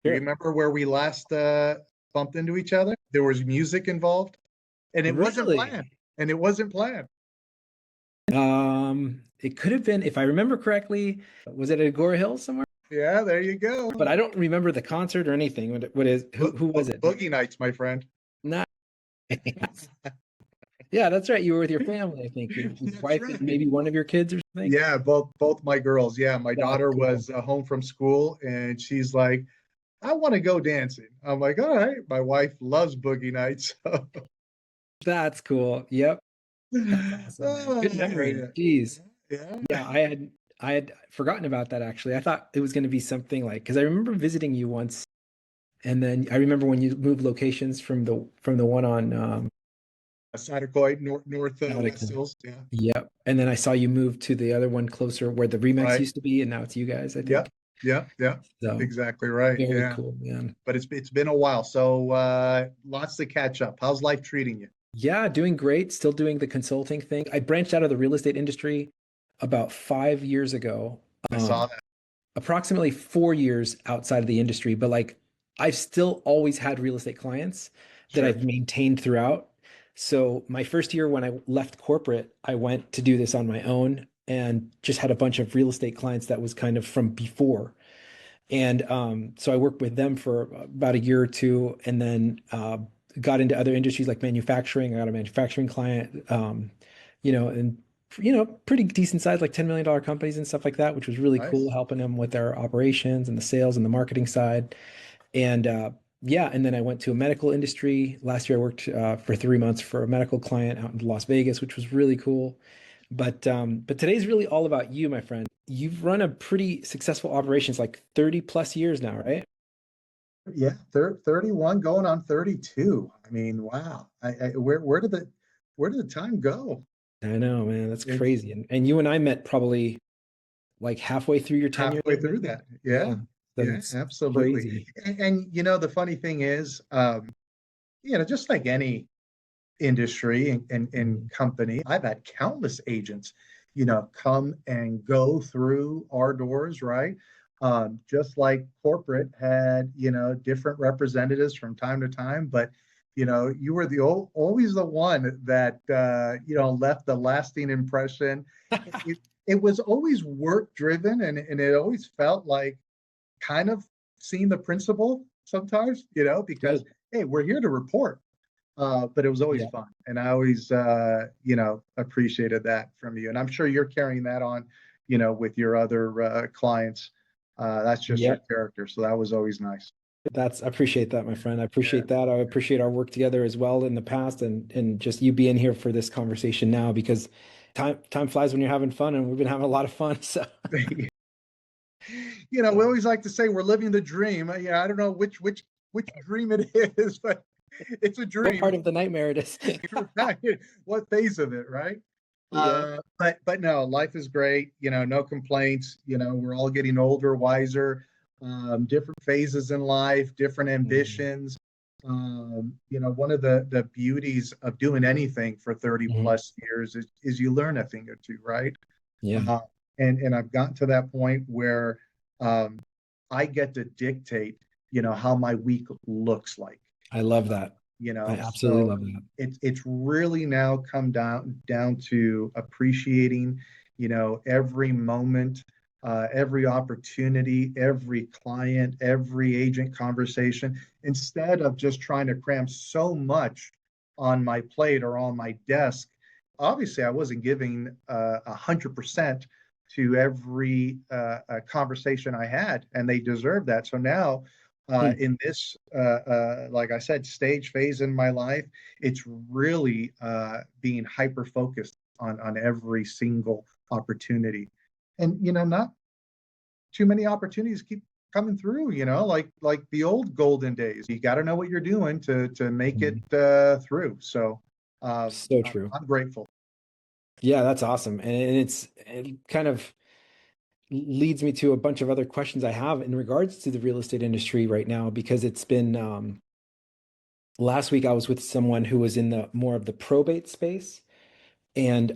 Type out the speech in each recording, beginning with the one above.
Do you Sure. remember where we last bumped into each other? There was music involved, and it wasn't planned. Really? And it wasn't planned. It could have been, if I remember correctly, was it at Agora Hills somewhere? Yeah, there you go. But I don't remember the concert or anything. What is who was it? Boogie Nights, my friend. Not. Yeah, that's right. You were with your family, I think. Your That's wife and right. maybe one of your kids or something. Yeah, both my girls. Yeah, my That's daughter cool. was home from school, and she's like, "I want to go dancing." I'm like, "All right." My wife loves Boogie Nights. So. That's cool. Yep. That's awesome, man. Good Oh, memory. yeah, Jeez. yeah. Yeah, I had forgotten about that actually. I thought it was going to be something like because I remember visiting you once, and then I remember when you moved locations from the one on Satakoy, North West Nautica. Hills. Yeah, Yep. And then I saw you move to the other one closer where the Remax right. used to be, and now it's you guys, I Yeah, think. yeah. So Exactly right. very Yeah, cool, man. but it's been a while, so lots to catch up. How's life treating you? Yeah, doing great. Still doing the consulting thing. I branched out of the real estate industry about 5 years ago. I saw Um, that. approximately 4 years outside of the industry, but like I've still always had real estate clients that Sure. I've maintained throughout. So my first year when I left corporate, I went to do this on my own and just had a bunch of real estate clients that was kind of from before. And so I worked with them for about a year or two, and then got into other industries like manufacturing. I got a manufacturing client, and pretty decent size, like $10 million companies and stuff like that, which was really cool, Nice. helping them with their operations and the sales and the marketing side. And yeah, and then I went to a medical industry. Last year, I worked for 3 months for a medical client out in Las Vegas, which was really cool. But today's really all about you, my friend. You've run a pretty successful operations like 30 plus years now, right? Yeah, 31 going on 32. I mean, wow. Where did the time go? I know, man. That's It's crazy. And you and I met probably like halfway through your tenure halfway there, through maybe. that. Yeah. Yeah, yeah, That's absolutely. crazy. And the funny thing is, just like any industry and Mhm. company, I've had countless agents, come and go through our doors, right? Just like corporate had, different representatives from time to time, but you were always the one that left the lasting impression. It, it was always work driven, and it always felt like kind of seeing the principal sometimes, because Good. hey, we're here to report. But it was always Yeah. fun, and I always, appreciated that from you. And I'm sure you're carrying that on, with your other clients. That's just your Yeah. character, so that was always nice. I appreciate that, my friend. I Yeah, appreciate that. I appreciate our work together as well in the past and just you being here for this conversation now because time flies when you're having fun and we've been having a lot of fun. So, we so always like to say we're living the dream. Yeah, I don't know which dream it is, but it's a what dream. part of the nightmare it is? Right. What phase of it, right? Yeah. But no, life is great. No complaints. We're all getting older, wiser, different phases in life, different Mhm. ambitions. One of the beauties of doing anything for 30 Mhm. plus years is you learn a thing or two, right? Yeah. Uh, and I've gotten to that point where um, I get to dictate, how my week looks like. I love that. I absolutely So love that. it's really now come down to appreciating, every moment, every opportunity, every client, every agent conversation, instead of just trying to cram so much on my plate or on my desk. Obviously, I wasn't giving 100% to every conversation I had, and they deserve that. So now Hmm. in this, like I said, stage phase in my life, it's really being hyper focused on every single opportunity, and not too many opportunities keep coming through. Like the old golden days. You got to know what you're doing to make it Mhm. through. So So I'm, true. I'm grateful. Yeah, that's awesome. And it kind of leads me to a bunch of other questions I have in regards to the real estate industry right now, because it's been last week I was with someone who was in the more of the probate space. And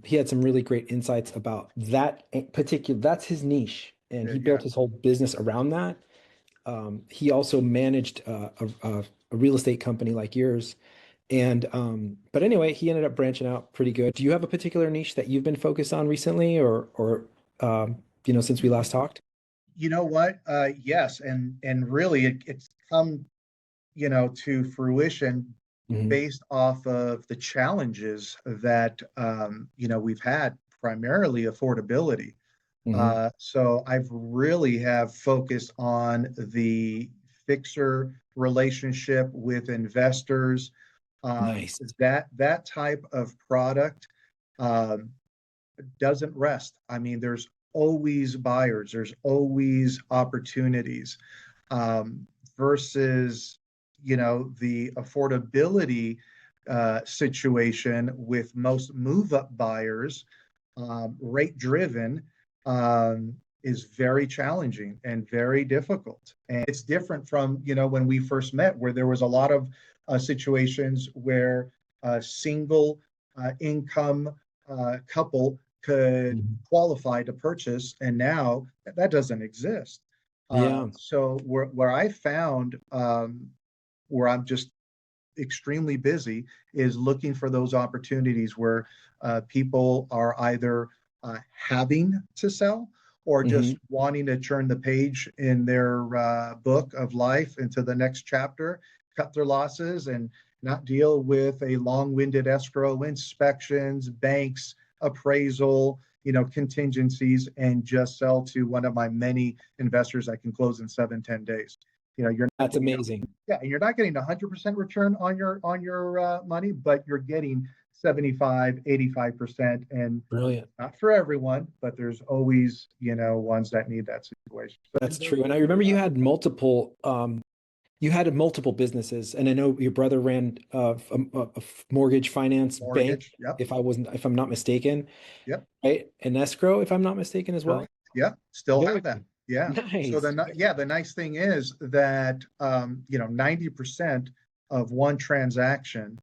he had some really great insights about that particular, that's his niche. And Yeah, he yeah. built his whole business around that. he also managed a real estate company like yours. And but anyway, he ended up branching out pretty good. Do you have a particular niche that you've been focused on recently, or since we last talked? You know what? Yes, and really, it's come, to fruition Hmm. based off of the challenges that we've had, primarily affordability. Hmm. So I've really have focused on the fixer relationship with investors. Nice. That type of product um, doesn't rest. I mean, there's always buyers, there's always opportunities, um, versus, the affordability situation with most move up buyers, rate driven, is very challenging and very difficult. And it's different from, when we first met, where there was a lot of situations where a single income couple could Mhm. qualify to purchase, and now that doesn't exist. Yeah. So where I found, where I'm just extremely busy, is looking for those opportunities where people are either having to sell, or Hmm. just wanting to turn the page in their book of life into the next chapter, cut their losses, and not deal with a long-winded escrow, inspections, banks, appraisal, contingencies, and just sell to one of my many investors that can close in 7, 10 days. You're not That's getting, amazing. yeah, and you're not getting 100% return on your money, but you're getting 75, 85%. And Brilliant. not for everyone, but there's always, ones that need that situation. So I've That's been very true. And I busy with remember that. you had multiple businesses, and I know your brother ran a mortgage finance bank, Mortgage. Yep. if I'm not mistaken, Yep. right? An escrow, if I'm not mistaken, as well. Correct. Yeah. Still Very have that. cool. Yeah. So Nice. the nice thing is that, 90% of one transaction,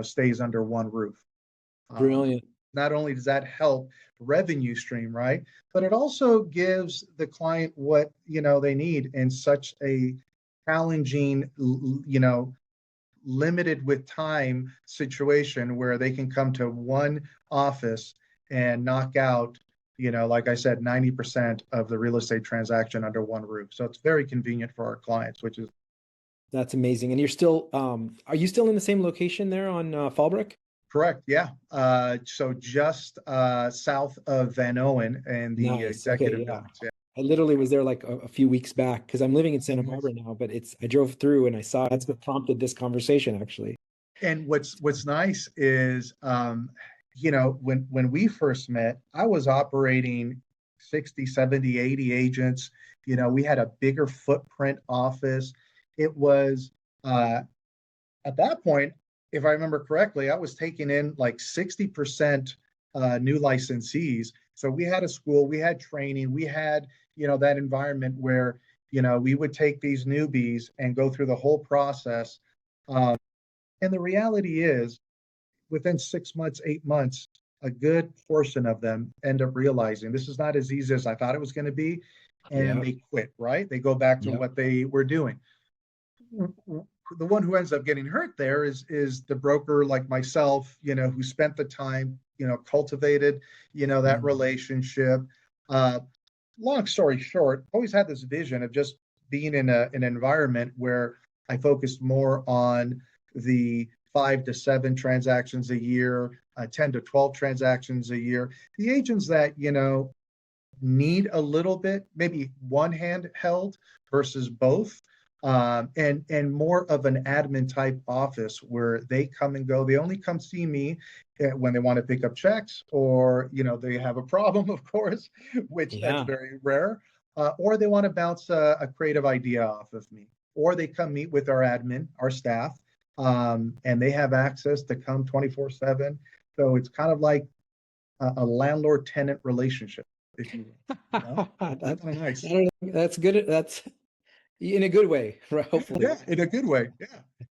stays under one roof. Um, Brilliant. Not only does that help revenue stream, right, but it also gives the client what, they need in such a challenging, limited with time situation, where they can come to one office and knock out, like I said, 90% of the real estate transaction under one roof. So it's very convenient for our clients, which is That's amazing. And are you still in the same location there on Fallbrook? correct. Yeah. So just south of Van Owen and the Nice. Okay, executive yeah. buildings. Yeah. I literally was there like a few weeks back because I'm living in Oh, Santa nice. Barbara now, but I drove through and I saw that's what prompted this conversation actually. And what's nice is, when we first met, I was operating 60, 70, 80 agents. We had a bigger footprint office. It was, at that point, if I remember correctly, I was taking in like 60% new licensees. So we had a school, we had training, we had, that environment where, we would take these newbies and go through the whole process. Um, and the reality is, within 6 months, 8 months, a good portion of them end up realizing this is not as easy as I thought it was going to be. And Yeah. they quit, right? They go back to Yeah. what they were doing. The one who ends up getting hurt there is the broker like myself, who spent the time, cultivated, that Mhm. relationship. Uh, Long story short, always had this vision of just being in an environment where I focused more on the 5 to 7 transactions a year, 10 to 12 transactions a year. The agents that, need a little bit, maybe one hand held versus both. And more of an admin type office where they come and go. They only come see me when they want to pick up checks, or they have a problem, of course, which that's Yeah. very rare, or they want to bounce a creative idea off of me, or they come meet with our admin, our staff, and they have access to come 24/7. So it's kind of like a landlord tenant relationship, if you will. It's That, kind of nice. that's good. That's in a good way, right? Hopefully. Yeah, in a good way.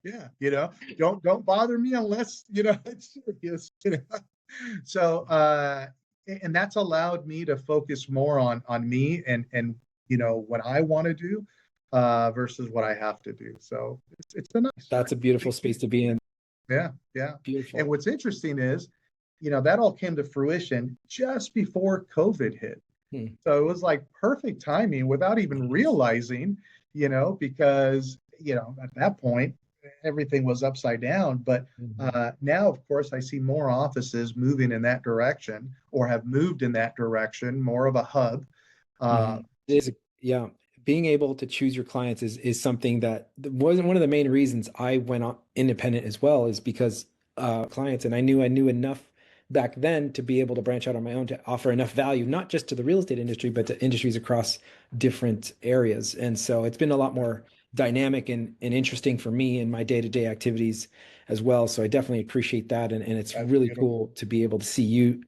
Yeah, yeah. Don't bother me unless it's serious. So, and that's allowed me to focus more on me and what I want to do. versus what I have to do. So it's a nice, That's a beautiful big space change. to be in. Yeah, yeah. And Beautiful. what's interesting is, that all came to fruition just before COVID hit. Hmm. So it was like perfect timing without even realizing, because, at that point, everything was upside down. But Mhm. now, of course, I see more offices moving in that direction or have moved in that direction, more of a hub. Uh, Mhm. It is, yeah. Being able to choose your clients is something that wasn't one of the main reasons I went on independent as well, is because clients, and I knew enough back then to be able to branch out on my own to offer enough value, not just to the real estate industry, but to industries across different areas. And so it's been a lot more dynamic and interesting for me in my day-to-day activities as well. So I definitely appreciate that. And it's that's really beautiful. cool to be able to see you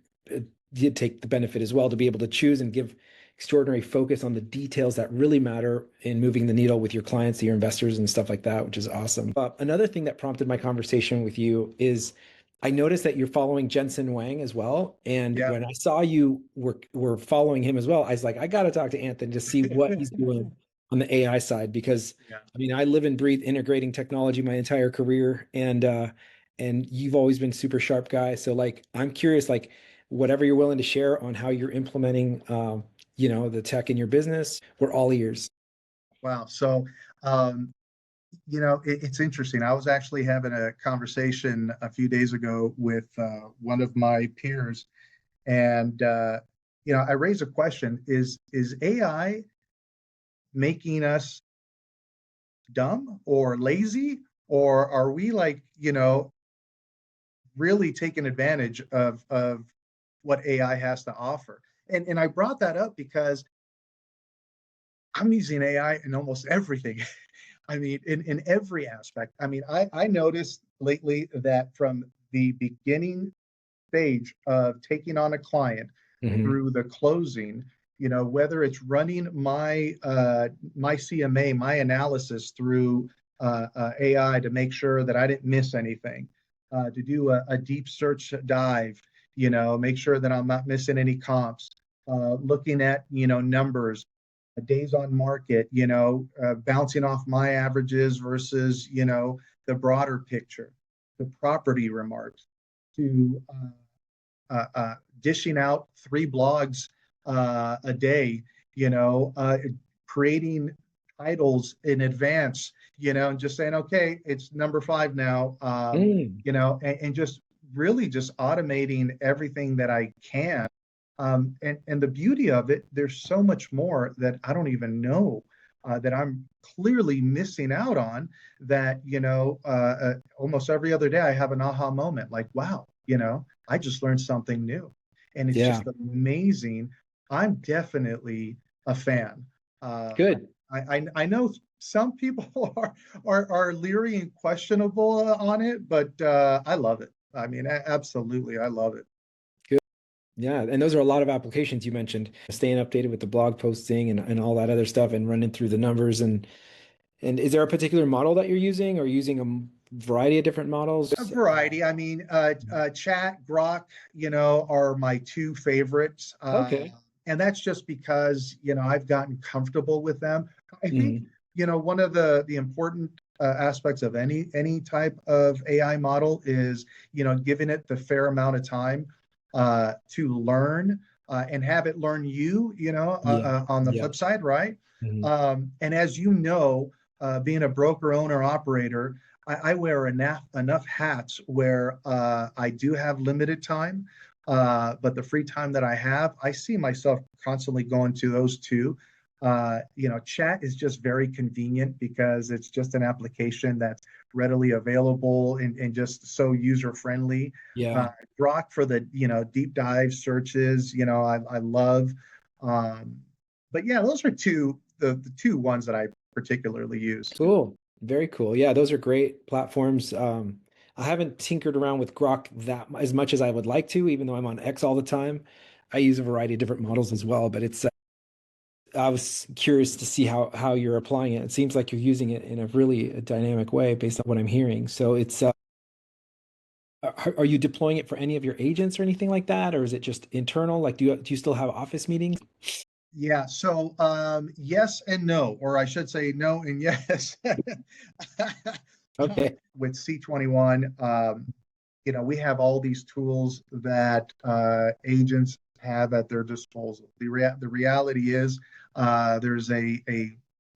did take the benefit as well, to be able to choose and give extraordinary focus on the details that really matter in moving the needle with your clients, your investors, and stuff like that, which is awesome. Another thing that prompted my conversation with you is I noticed that you're following Jensen Wang as well. And Yeah. when I saw you were following him as well, I was like, I got to talk to Anthony to see what he's doing on the AI side, because Yeah. I mean, I live and breathe integrating technology my entire career, and you've always been super sharp guy. So like, I'm curious, like, whatever you're willing to share on how you're implementing the tech in your business, we're all ears. Wow. So, um, it's interesting. I was actually having a conversation a few days ago with one of my peers, and I raised a question: Is AI making us dumb or lazy, or are we like really taking advantage of what AI has to offer? And I brought that up because I'm using AI in almost everything. I mean, in every aspect. I mean, I noticed lately that from the beginning stage of taking on a client Hmm. through the closing, whether it's running my CMA, my analysis through AI to make sure that I didn't miss anything, to do a deep search dive, make sure that I'm not missing any comps, looking at numbers, days on market, bouncing off my averages versus the broader picture, the property remarks, to dishing out 3 blogs a day, creating titles in advance, and just saying, okay, it's number 5 now, Mm. and just really just automating everything that I can. And the beauty of it, there's so much more that I don't even know, that I'm clearly missing out on, that, almost every other day I have an aha moment like, wow, I just learned something new. And it's Yeah, just amazing. I'm definitely a fan. Uh, good. I know some people are leery and questionable on it, but I love it. I mean, absolutely, I love it. Good. Yeah, and those are a lot of applications you mentioned. Staying updated with the blog posting and all that other stuff, and running through the numbers. And is there a particular model that you're using, or using a variety of different models? A variety. I mean, Chat, Grok, are my two favorites. Okay. And that's just because, I've gotten comfortable with them. I think, Hmm. one of the important aspects of any type of AI model is, giving it the fair amount of time to learn, and have it learn you, Yeah. on the Yeah. flip side, right? Hmm. And as you know, being a broker, owner, operator, I wear enough hats where I do have limited time, but the free time that I have, I see myself constantly going to those two. Chat is just very convenient because it's just an application that's readily available and just so user friendly. Uh, Yeah. Grok for the deep dive searches, I love. Um, but yeah, those are the two ones that I particularly use. Cool. Very cool. Yeah, those are great platforms. I haven't tinkered around with Grok that as much as I would like to, even though I'm on X all the time. I use a variety of different models as well, but I was curious to see how you're applying it. It seems like you're using it in a really dynamic way based on what I'm hearing. So are you deploying it for any of your agents or anything like that, or is it just internal? Like, do you still have office meetings? Yeah. So, yes and no, or I should say no and yes. Okay. With C21, we have all these tools that agents have at their disposal. The reality is there's a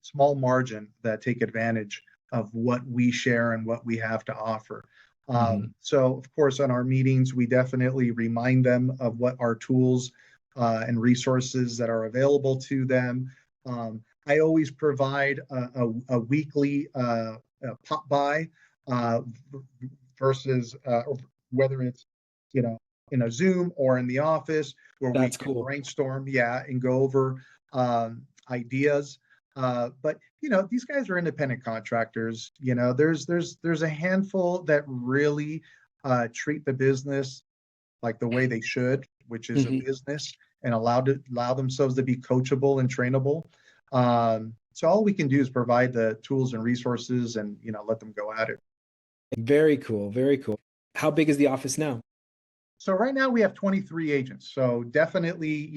small margin that take advantage of what we share and what we have to offer. Hmm. So, of course, on our meetings, we definitely remind them of what our tools and resources that are available to them. I always provide a weekly pop by uh, versus whether it's you know in a Zoom or in the office where we That's can cool. brainstorm, yeah, and go over ideas. But these guys are independent contractors. There's a handful that really treat the business like the way they should, which is a Hmm. business, and allow themselves to be coachable and trainable. So all we can do is provide the tools and resources, and let them go at it. Very cool. Very cool. How big is the office now? So right now we have 23 agents. So definitely,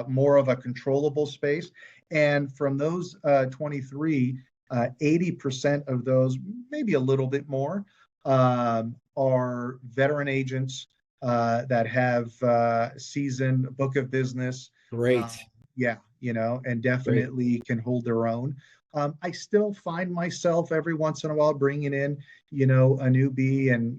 more of a controllable space. And from those 23, 80% of those, maybe a little bit more, are veteran agents that have seasoned book of business. Uh, Great. yeah, and Great. definitely can hold their own. I still find myself every once in a while bringing in, a newbie and,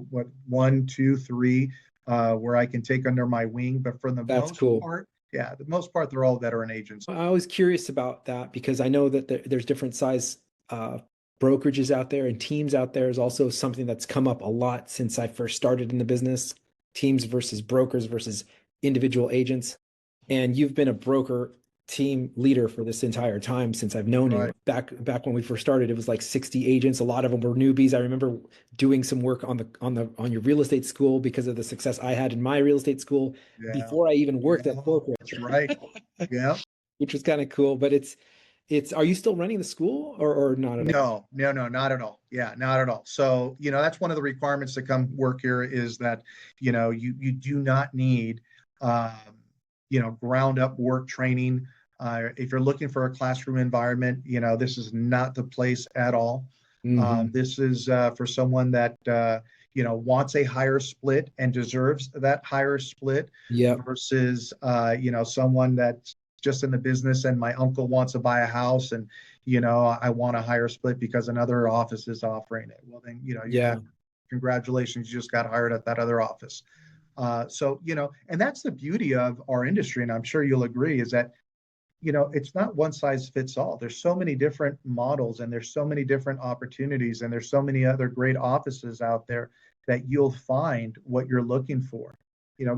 what, one, two, three, where I can take under my wing. But for the That's most cool. part, yeah, the most part, they're all veteran agents. I was curious about that because I know that there's different size uh, brokerages out there and teams out there is also something that's come up a lot since I first started in the business. Teams versus brokers versus individual agents. And you've been a broker team leader for this entire time since I've known you. Right. Back when we first started, it was like 60 agents. A lot of them were newbies. I remember doing some work on your real estate school because of the success I had in my real estate school Yeah. before I even worked at Yeah. corporate. That's right. Yeah. Which was kind of cool. But it's are you still running the school or not at all? No, no, no, not at all. Yeah, not at all. So, that's one of the requirements to come work here is that, you do not need, um, ground up work training. If you're looking for a classroom environment, this is not the place at all. Hmm. This is for someone that, wants a higher split and deserves that higher split Yep. versus, someone that's just in the business and my uncle wants to buy a house and I want a higher split because another office is offering it. Well, then, Yeah. congratulations, you just got hired at that other office. So, and that's the beauty of our industry. And I'm sure you'll agree is that, it's not one size fits all. There's so many different models and there's so many different opportunities and there's so many other great offices out there that you'll find what you're looking for.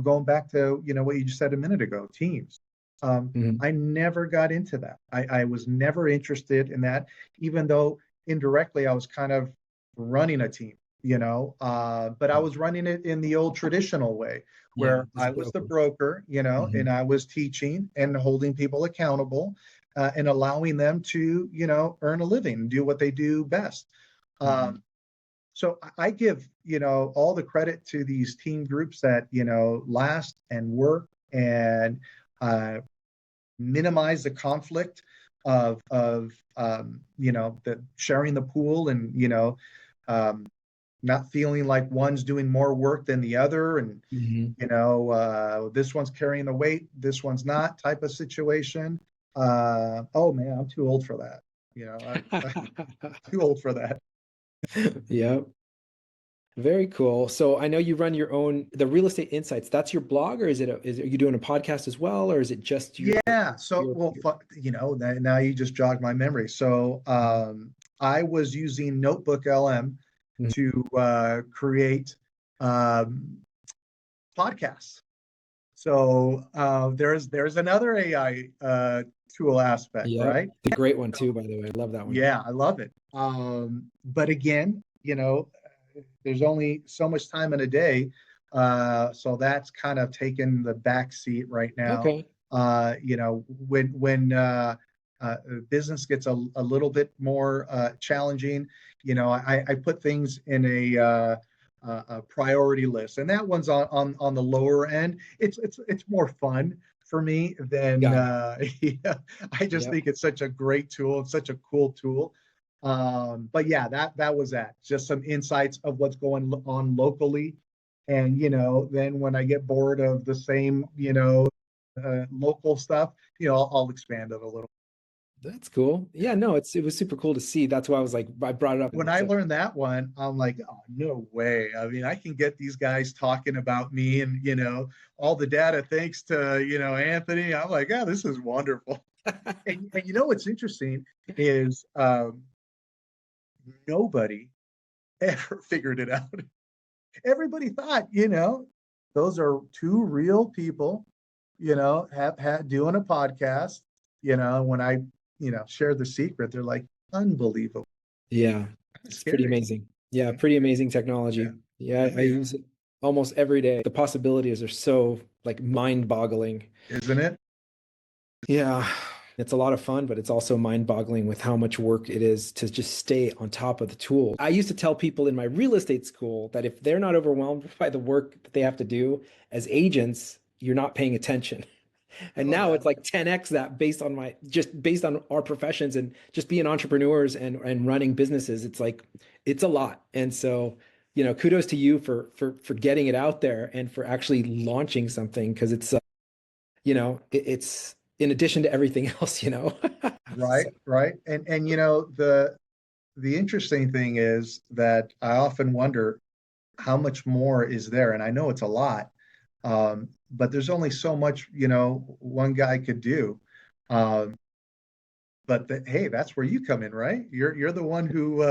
Going back to, what you just said a minute ago, teams. Hmm. I never got into that. I was never interested in that, even though indirectly I was kind of running a team, but I was running it in the old traditional way Yeah. where As a I was the broker. broker, Hmm. and I was teaching and holding people accountable and allowing them to, earn a living and do what they do best. Hmm. Um, so I give, all the credit to these team groups that, last and work and uh, minimize the conflict of the sharing the pool and um, not feeling like one's doing more work than the other and Hmm. this one's carrying the weight, this one's not type of situation. Oh man, I'm too old for that. I'm too old for that. Yep. Very cool. So I know you run your own, the Real Estate Insights. That's your blog, or are you doing a podcast as well, or is it just Yeah. So, well, your now you just jogged my memory. So, I was using Notebook LM Mhm. to create um, podcasts. So there's another AI tool aspect, Yep. right? It's a great one too, by the way. I love that one. Yeah, I love it. But again, there's only so much time in a day, so that's kind of taken the back seat right now. Okay. When business gets a little bit more challenging, I put things in a priority list, and that one's on the lower end. It's more fun for me, then Got it. yeah, I just Yep. think it's such a great tool. It's such a cool tool. But yeah, that was that. Just some insights of what's going on locally. And then when I get bored of the same, local stuff, I'll expand it a little. That's cool. Yeah, no, it was super cool to see. That's why I was like, I brought it up. When And I so learned that one, I'm like, oh, no way. I mean, I can get these guys talking about me and, all the data thanks to, Anthony. I'm like, oh, this is wonderful. And what's interesting is nobody ever figured it out. Everybody thought, those are two real people, have had doing a podcast. When I, shared the secret, they're like, unbelievable. yeah, Kind of it's pretty scary. amazing. Yeah, Yeah, pretty amazing yeah, technology. Yeah, I really is. use it almost every day. The possibilities are so like mind-boggling. Isn't it? Yeah, it's a lot of fun, but it's also mind-boggling with how much work it is to just stay on top of the tools. I used to tell people in my real estate school that if they're not overwhelmed by the work that they have to do as agents, you're not paying attention. And Oh now yeah. it's like 10x that based on our professions and just being entrepreneurs and running businesses. It's like it's a lot. And so, kudos to you for getting it out there and for actually launching something because it's in addition to everything else. Right, So, right. And the interesting thing is that I often wonder how much more is there, and I know it's a lot, but there's only so much one guy could do. Um, but hey, that's where you come in, right? You're the one who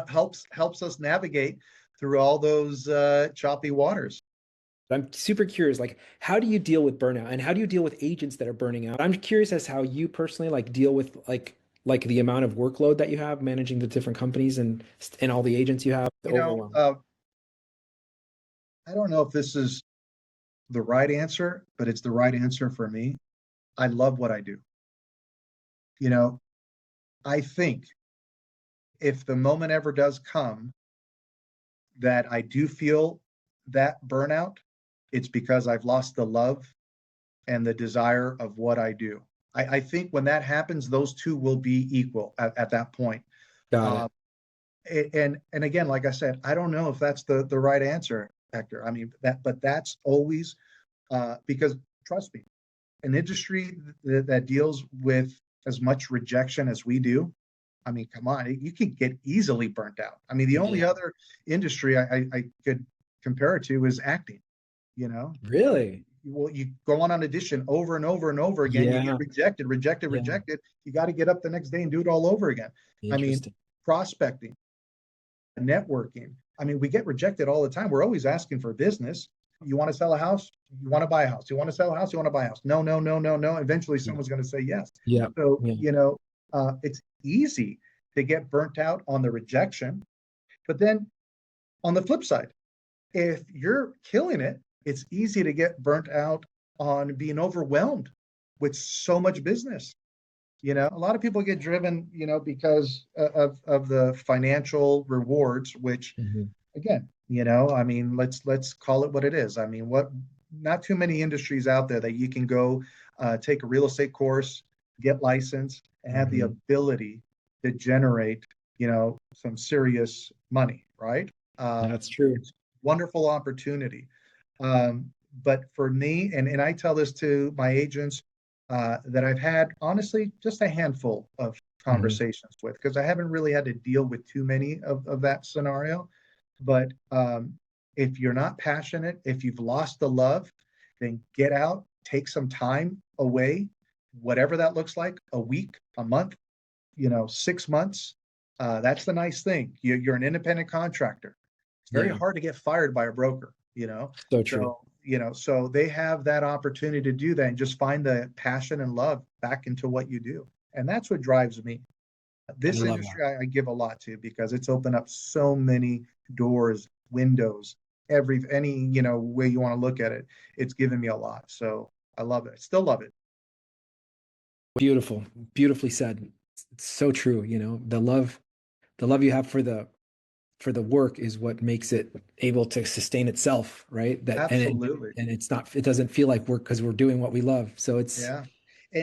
helps us navigate through all those choppy waters. I'm super curious, like, how do you deal with burnout and how do you deal with agents that are burning out? I'm curious as how you personally like deal with like the amount of workload that you have managing the different companies and all the agents you have, the You know, overwhelm. uh, I don't know if this is the right answer, but it's the right answer for me. I love what I do. You know, I think if the moment ever does come that I do feel that burnout, it's because I've lost the love and the desire of what I do. I think when that happens, those two will be equal at that point. Got Um, it. and again, like I said, I don't know if that's the right answer, Hector. I mean but that's always because trust me, an industry that deals with as much rejection as we do, I mean, come on, you can get easily burnt out. I mean, the only Yeah. other industry I could compare it to is acting. You know, Really? well, you go on audition over and over and over again. You get Yeah. rejected, rejected, Yeah. rejected. You got to get up the next day and do it all over again. I mean, Interesting. prospecting, networking. I mean, we get rejected all the time. We're always asking for business. You want to sell a house? You want to buy a house? You want to sell a house? You want to buy a house? No, no, no, no, no. Eventually, Yeah. someone's going to say yes. Yeah. So, Yeah. it's easy to get burnt out on the rejection. But then on the flip side, if you're killing it, it's easy to get burnt out on being overwhelmed with so much business. A lot of people get driven, because of the financial rewards, which Mhm. again, I mean, let's call it what it is. I mean, not too many industries out there that you can go take a real estate course, get licensed, and have the Mhm. ability to generate, some serious money, right? That's true. It's wonderful opportunity. But for me, and I tell this to my agents that I've had, honestly, just a handful of Mhm. conversations with, because I haven't really had to deal with too many of that scenario. But if you're not passionate, if you've lost the love, then get out, take some time away, whatever that looks like, a week, a month, 6 months. That's the nice thing. You're an independent contractor. It's very Yeah. hard to get fired by a broker. So true. So they have that opportunity to do that and just find the passion and love back into what you do. And that's what drives me. I This love that. industry I give a lot to because it's opened up so many doors, windows, any, way you want to look at it. It's given me a lot. So I love it. Still love it. Beautiful. Beautifully said. It's so true, the love you have for for the work is what makes it able to sustain itself, right? Absolutely. And it's not, it doesn't feel like work because we're doing what we love. So it's Yeah.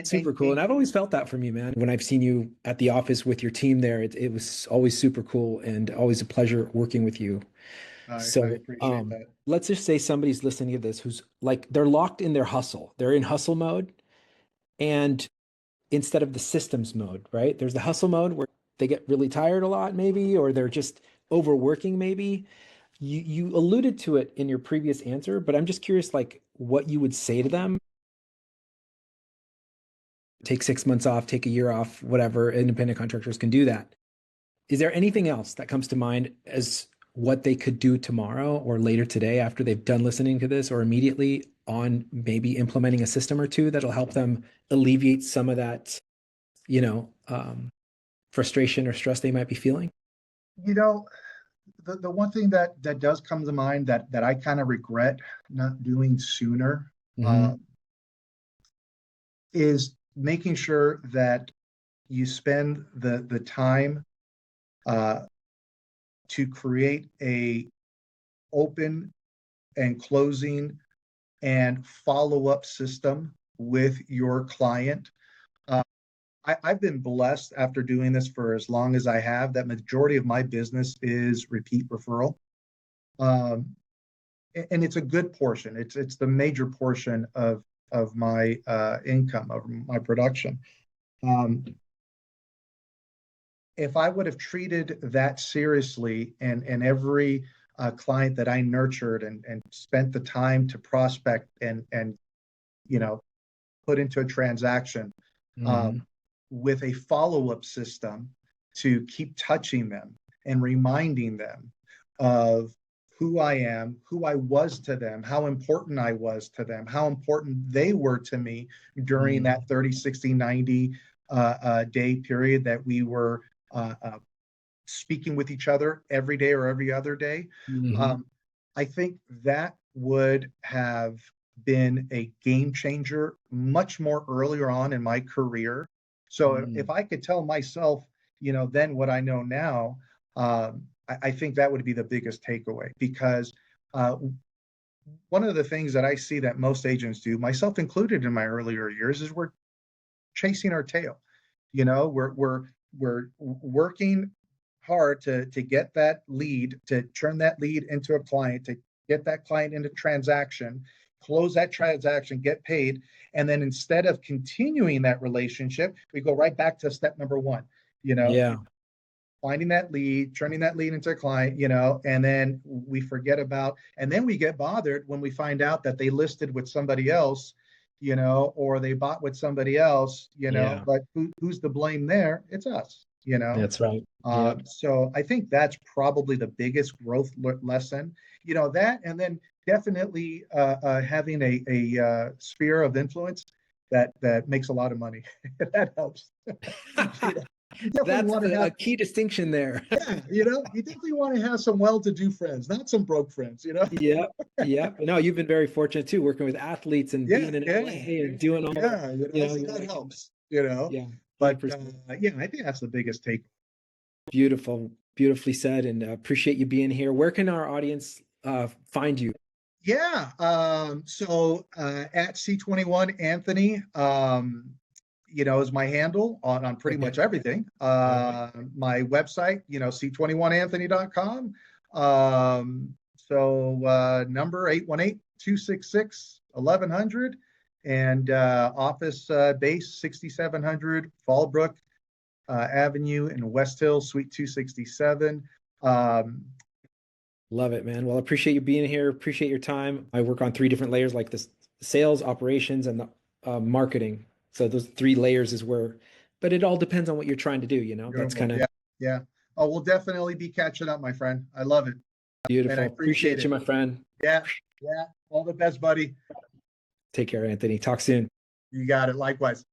super cool. And I've always felt that from you, man. When I've seen you at the office with your team there, it was always super cool and always a pleasure working with you. I So, appreciate that. let's just say somebody's listening to this who's like, they're locked in their hustle. They're in hustle mode. And instead of the systems mode, right? There's the hustle mode where they get really tired a lot, maybe, or they're just overworking, maybe. You alluded to it in your previous answer, but I'm just curious, like, what you would say to them. Take 6 months off, take a year off, whatever. Independent contractors can do that. Is there anything else that comes to mind as what they could do tomorrow or later today after they've done listening to this, or immediately on maybe implementing a system or two that'll help them alleviate some of that, you know, frustration or stress they might be feeling? You know, the one thing that does come to mind that I kind of regret not doing sooner Hmm. uh, is making sure that you spend the time uh, to create a open and closing and follow-up system with your client. Uh, I've been blessed after doing this for as long as I have that majority of my business is repeat referral. Um, and it's a good portion. It's the major portion of my income, of my production. Um, if I would have treated that seriously, and every client that I nurtured and spent the time to prospect and you know put into a transaction, Hmm. um, with a follow-up system to keep touching them and reminding them of who I am, who I was to them, how important I was to them, how important they were to me during Hmm. that 30, 60, 90 day period that we were speaking with each other every day or every other day. Hmm. Um, I think that would have been a game changer much more earlier on in my career. So if Hmm. I could tell myself, then what I know now, I think that would be the biggest takeaway because uh, one of the things that I see that most agents do, myself included in my earlier years, is we're chasing our tail. We're working hard to get that lead, to turn that lead into a client, to get that client into transaction, close that transaction, get paid, and then instead of continuing that relationship, we go right back to step number one. You know, Yeah. finding that lead, turning that lead into a client, and then we forget about, and then we get bothered when we find out that they listed with somebody else, or they bought with somebody else, Yeah. but who's to blame there? It's us. That's right. Yep. So I think that's probably the biggest growth lesson, that, and then definitely having a sphere of influence that makes a lot of money. That helps. You definitely That's want to a have, key distinction there. yeah, you definitely want to have some well-to-do friends, not some broke friends. Yep. Yep. No, you've been very fortunate too, working with athletes and Yeah, being in yeah, LA and doing all that. yeah. You So know, that like, helps. yeah, But 100%. yeah, I think that's the biggest take. Beautiful, beautifully said, and appreciate you being here. Where can our audience find you? Yeah. So at C21 Anthony, is my handle on pretty Okay. much everything. All right. My website, c21anthony.com. So number 818-266-1100, and office base 6700 Fallbrook Avenue in West Hill, Suite 267. Um, Love it, man. Well, I appreciate you being here. Appreciate your time. I work on three different layers, like this: sales, operations, and the marketing. So those three layers is where, but it all depends on what you're trying to do. That's Beautiful. kind of Yeah. Yeah. Oh, we'll definitely be catching up, my friend. I love it. And I beautiful. appreciate Appreciate you, it. my friend. Yeah. Yeah. All the best, buddy. Take care, Anthony. Talk soon. You got it. Likewise.